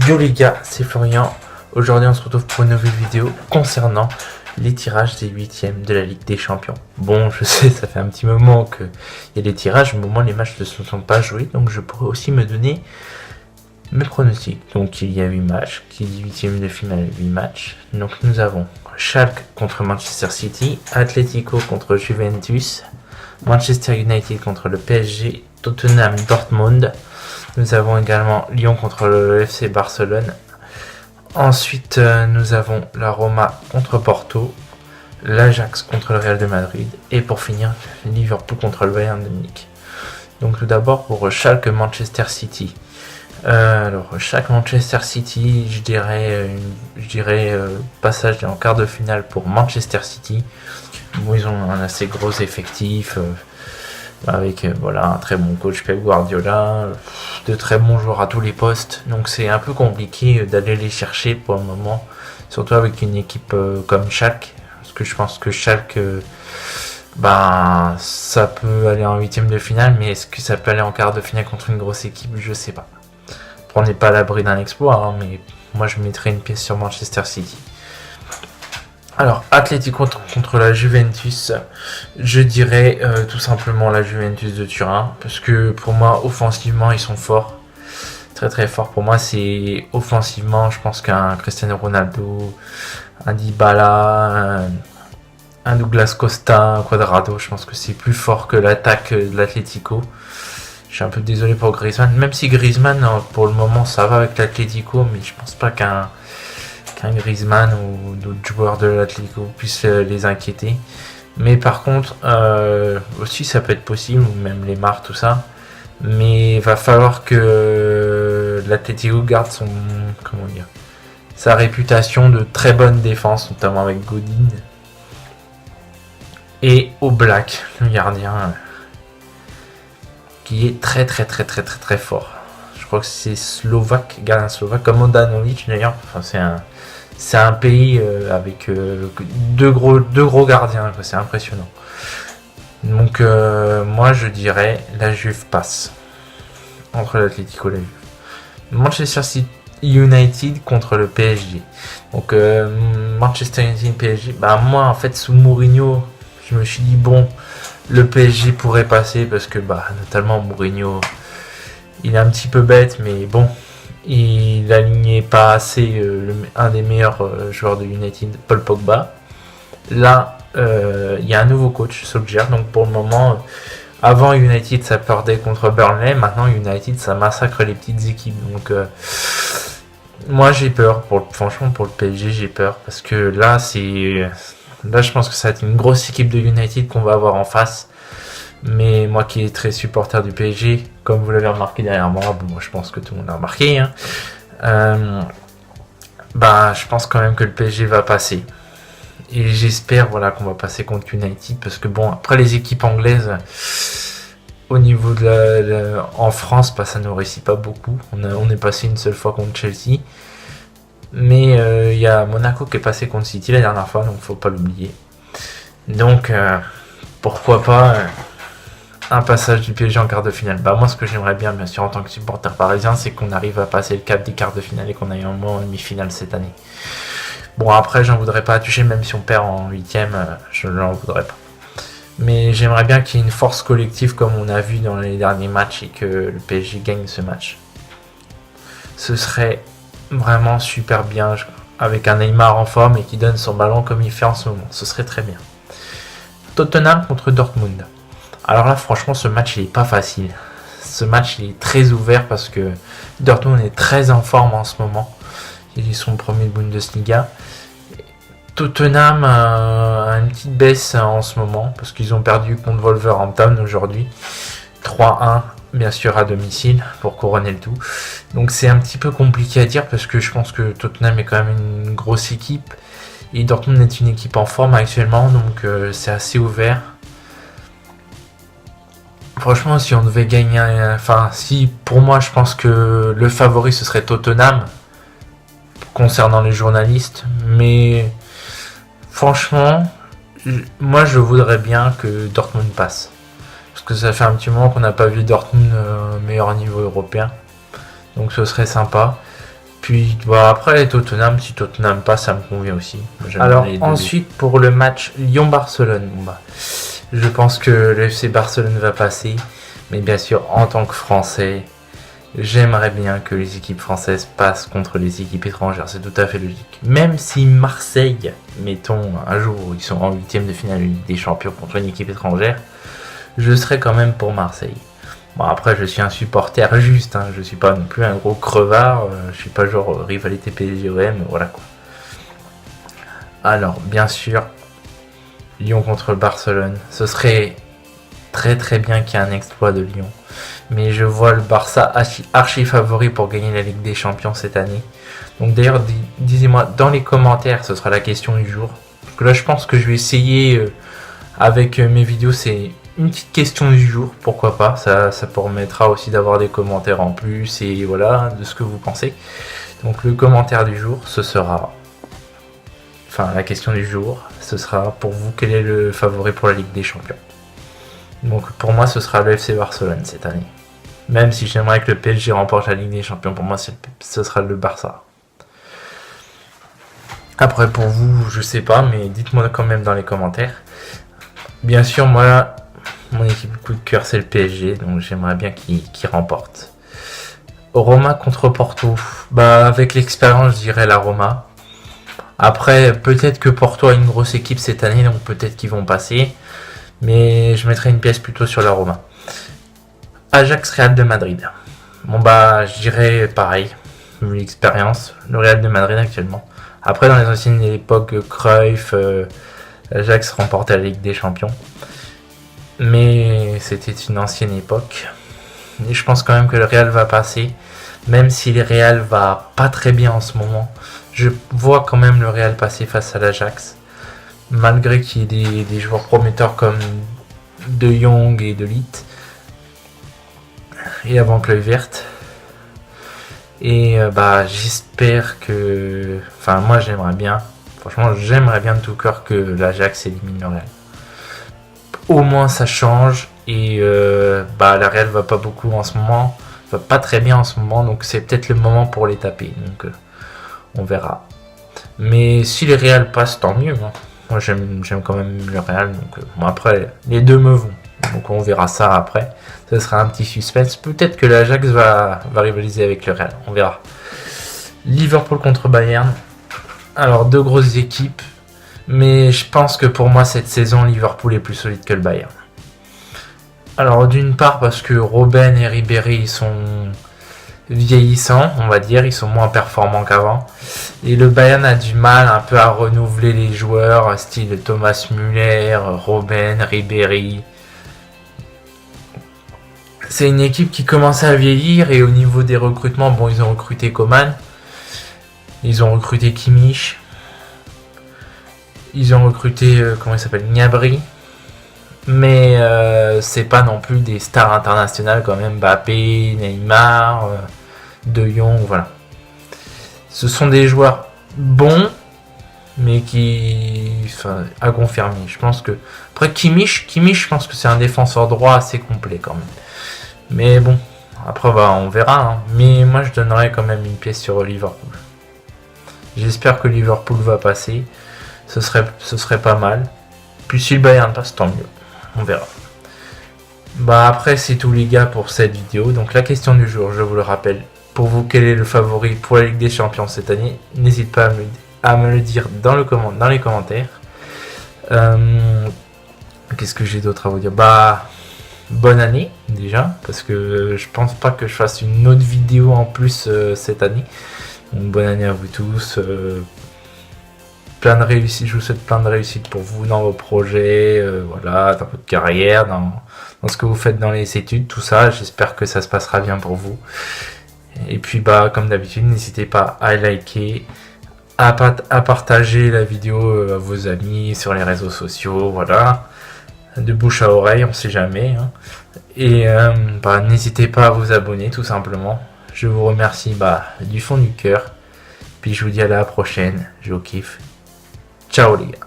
Yo les gars, c'est Florian. Aujourd'hui on se retrouve pour une nouvelle vidéo concernant les tirages des huitièmes de la Ligue des Champions. Bon, je sais, ça fait un petit moment qu'il y a des tirages, au moment les matchs ne se sont pas joués, donc je pourrais aussi me donner mes pronostics. Donc il y a 8 matchs, qui dit huitième de finale 8 matchs. Donc nous avons Schalke contre Manchester City, Atlético contre Juventus, Manchester United contre le PSG, Tottenham Dortmund. Nous avons également Lyon contre le FC Barcelone. Ensuite, nous avons la Roma contre Porto, l'Ajax contre le Real de Madrid et pour finir, Liverpool contre le Bayern de Munich. Donc tout d'abord pour Schalke Manchester City. Alors Schalke Manchester City, je dirais passage en quart de finale pour Manchester City. Bon, ils ont un assez gros effectif. Avec un très bon coach Pep Guardiola, de très bons joueurs à tous les postes, donc c'est un peu compliqué d'aller les chercher pour le moment, surtout avec une équipe comme Schalke, parce que je pense que Schalke ça peut aller en huitième de finale, mais est-ce que ça peut aller en quart de finale contre une grosse équipe, je sais pas. On n'est pas à l'abri d'un exploit, mais moi je mettrais une pièce sur Manchester City. Alors, Atlético contre la Juventus, je dirais tout simplement la Juventus de Turin, parce que pour moi, offensivement, ils sont forts, très très forts. Pour moi, c'est offensivement, je pense qu'un Cristiano Ronaldo, un Dybala, un Douglas Costa, un Cuadrado, je pense que c'est plus fort que l'attaque de l'Atlético. Je suis un peu désolé pour Griezmann, même si Griezmann, pour le moment, ça va avec l'Atlético, mais je pense pas qu'un Griezmann ou d'autres joueurs de l'Atlético puissent les inquiéter. Mais par contre, aussi ça peut être possible, ou même les Mar, tout ça. Mais il va falloir que l'Atlético garde sa réputation de très bonne défense, notamment avec Godin. Et Oblak, le gardien, qui est très très fort. Je crois que c'est gardien slovaque, comme Odanovic d'ailleurs. Enfin, c'est un pays avec deux gros gardiens, quoi. C'est impressionnant. Donc moi je dirais la Juve passe entre l'Atlético et la Juve. Manchester City United contre le PSG. Donc Manchester United PSG. Moi en fait sous Mourinho, je me suis dit bon, le PSG pourrait passer parce que notamment Mourinho, il est un petit peu bête, mais bon. Il alignait pas assez un des meilleurs joueurs de United, Paul Pogba. Là, il y a un nouveau coach, Solskjaer. Donc pour le moment, avant United ça perdait contre Burnley, maintenant United ça massacre les petites équipes. Donc moi j'ai peur, franchement pour le PSG j'ai peur, parce que là je pense que ça va être une grosse équipe de United qu'on va avoir en face. Mais moi qui est très supporter du PSG, comme vous l'avez remarqué derrière moi, moi je pense que tout le monde l'a remarqué, je pense quand même que le PSG va passer. Et j'espère qu'on va passer contre United, parce que après les équipes anglaises, au niveau en France, ça ne réussit pas beaucoup. On est passé une seule fois contre Chelsea. Mais il y a Monaco qui est passé contre City la dernière fois, donc faut pas l'oublier. Donc pourquoi pas un passage du PSG en quart de finale. Moi ce que j'aimerais bien sûr en tant que supporter parisien, c'est qu'on arrive à passer le cap des quarts de finale et qu'on aille au moins en demi-finale cette année. Bon après j'en voudrais pas toucher, même si on perd en huitième, je n'en voudrais pas. Mais j'aimerais bien qu'il y ait une force collective comme on a vu dans les derniers matchs et que le PSG gagne ce match. Ce serait vraiment super bien, avec un Neymar en forme et qui donne son ballon comme il fait en ce moment. Ce serait très bien. Tottenham contre Dortmund. Alors là, franchement, ce match il est pas facile. Ce match il est très ouvert parce que Dortmund est très en forme en ce moment. Ils sont premier de Bundesliga. Tottenham a une petite baisse en ce moment parce qu'ils ont perdu contre Wolverhampton aujourd'hui. 3-1, bien sûr à domicile pour couronner le tout. Donc c'est un petit peu compliqué à dire parce que je pense que Tottenham est quand même une grosse équipe. Et Dortmund est une équipe en forme actuellement, donc c'est assez ouvert. Franchement, si on devait gagner, pour moi, je pense que le favori ce serait Tottenham concernant les journalistes, mais franchement, moi je voudrais bien que Dortmund passe, parce que ça fait un petit moment qu'on n'a pas vu Dortmund meilleur niveau européen, donc ce serait sympa. Puis après Tottenham, si Tottenham passe, ça me convient aussi. Alors ensuite pour le match Lyon-Barcelone, je pense que le FC Barcelone va passer, mais bien sûr en tant que Français, j'aimerais bien que les équipes françaises passent contre les équipes étrangères, c'est tout à fait logique. Même si Marseille, mettons un jour où ils sont en 8e de finale des champions contre une équipe étrangère, je serais quand même pour Marseille. Bon, après, je suis un supporter juste, je suis pas non plus un gros crevard, je suis pas genre rivalité PSG-OM, voilà quoi. Alors, bien sûr, Lyon contre Barcelone, ce serait très très bien qu'il y ait un exploit de Lyon, mais je vois le Barça archi favori pour gagner la Ligue des Champions cette année. Donc d'ailleurs, disez-moi dans les commentaires, ce sera la question du jour. Parce que là, je pense que je vais essayer avec mes vidéos, c'est une petite question du jour, pourquoi pas, ça permettra aussi d'avoir des commentaires en plus et voilà, de ce que vous pensez. Donc le commentaire du jour, ce sera, enfin la question du jour, ce sera pour vous, quel est le favori pour la Ligue des Champions. Donc pour moi, ce sera le FC Barcelone cette année. Même si j'aimerais que le PSG remporte la Ligue des Champions, pour moi, ce sera le Barça. Après pour vous, je sais pas, mais dites-moi quand même dans les commentaires. Bien sûr, moi, mon équipe coup de cœur, c'est le PSG, donc j'aimerais bien qu'il remporte. Roma contre Porto, avec l'expérience, je dirais la Roma. Après, peut-être que Porto a une grosse équipe cette année, donc peut-être qu'ils vont passer. Mais je mettrai une pièce plutôt sur la Roma. Ajax Real de Madrid. Je dirais pareil, vu l'expérience, le Real de Madrid actuellement. Après, dans les anciennes époques, Cruyff, Ajax remportait la Ligue des Champions. Mais c'était une ancienne époque. Et je pense quand même que le Real va passer. Même si le Real va pas très bien en ce moment. Je vois quand même le Real passer face à l'Ajax. Malgré qu'il y ait des joueurs prometteurs comme De Jong et De Ligt. Et avant Kluivert. Et j'espère que... Enfin moi j'aimerais bien. Franchement j'aimerais bien de tout cœur que l'Ajax élimine le Real. Au moins ça change. Et la Real va pas beaucoup en ce moment. Va pas très bien en ce moment. Donc c'est peut-être le moment pour les taper. Donc on verra. Mais si les Real passent, tant mieux. Moi j'aime quand même le Real. Donc après les deux me vont. Donc on verra ça après. Ce sera un petit suspense. Peut-être que l'Ajax va rivaliser avec le Real. On verra. Liverpool contre Bayern. Alors deux grosses équipes. Mais je pense que pour moi cette saison Liverpool est plus solide que le Bayern. Alors d'une part parce que Robben et Ribéry sont vieillissants, on va dire, ils sont moins performants qu'avant. Et le Bayern a du mal un peu à renouveler les joueurs, style Thomas Müller, Robben, Ribéry. C'est une équipe qui commence à vieillir et au niveau des recrutements, ils ont recruté Coman, ils ont recruté Kimmich, ils ont recruté, Gnabry. Mais c'est pas non plus des stars internationales comme Mbappé, Neymar, De Jong, voilà. Ce sont des joueurs bons, mais à confirmer. Je pense que après Kimmich, je pense que c'est un défenseur droit assez complet quand même. Mais bon, après on verra. Mais moi je donnerais quand même une pièce sur Liverpool. J'espère que Liverpool va passer. Ce serait pas mal. Puis si le Bayern passe, tant mieux. On verra. Après c'est tout les gars pour cette vidéo. Donc la question du jour, je vous le rappelle. Pour vous, quel est le favori pour la Ligue des Champions cette année? N'hésite pas à me le dire dans les commentaires. Qu'est-ce que j'ai d'autre à vous dire? Bonne année déjà. Parce que je pense pas que je fasse une autre vidéo en plus cette année. Donc bonne année à vous tous. Plein de réussite, je vous souhaite plein de réussite pour vous dans vos projets, dans votre carrière, dans ce que vous faites dans les études, tout ça. J'espère que ça se passera bien pour vous. Et puis comme d'habitude, n'hésitez pas à liker, à partager la vidéo à vos amis sur les réseaux sociaux, de bouche à oreille, on sait jamais. Et n'hésitez pas à vous abonner tout simplement. Je vous remercie du fond du cœur. Puis je vous dis à la prochaine, je vous kiffe. Ciao les gars.